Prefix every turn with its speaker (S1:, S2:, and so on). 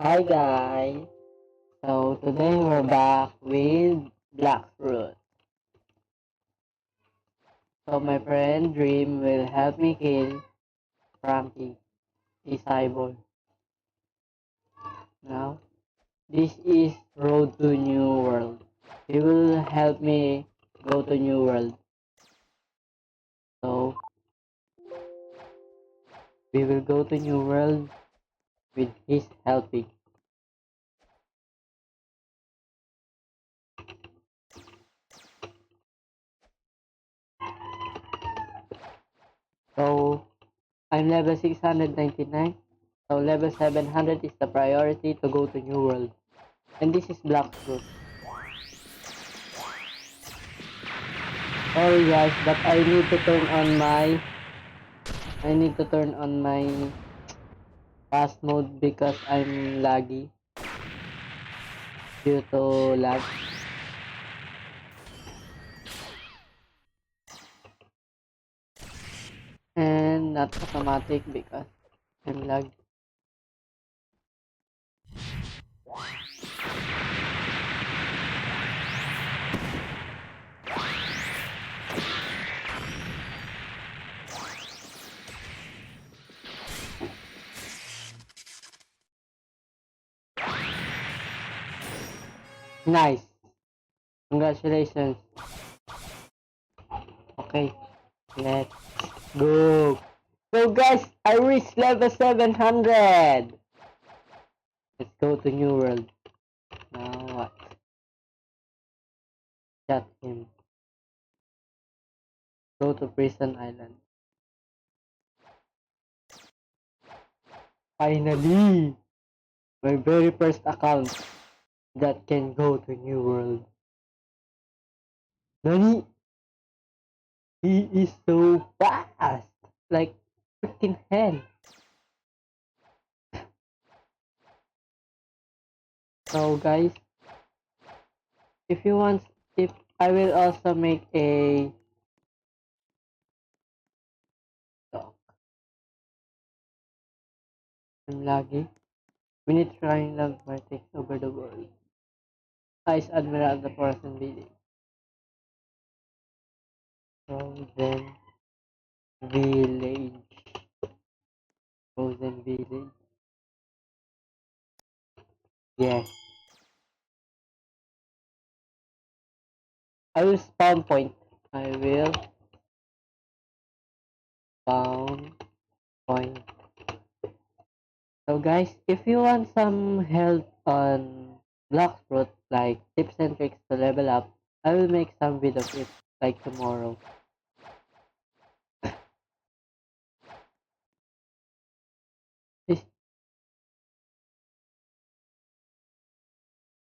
S1: Hi guys! So today we're back with Blackroot. So my friend Dream will help me kill Frankie, the cyborg. Now, this is Road to New World. He will help me go to New World. So we will go to New World with his helping. So I'm level 699. So level 700 is the priority to go to New World. And this is Blackroot. Sorry guys, but I need to turn on my fast mode because I'm laggy due to lag. And not automatic because I'm lag. Nice. Congratulations. Okay, let's go. So guys, I reached level 700. Let's go to New World. Now what? Shut him. Go to Prison Island. Finally! My very first account that can go to New World. Nani? He is so fast! Like freaking hell. So guys, if you want, if I will also make a talk. I'm laggy. We need trying love by takes over the world. Ice Admiral the Frozen Village. Frozen Village. Frozen Village. Yes. I will spawn point. I will spawn point. So guys, if you want some help on Blackroot, like tips and tricks to level up, I will make some video of it like tomorrow.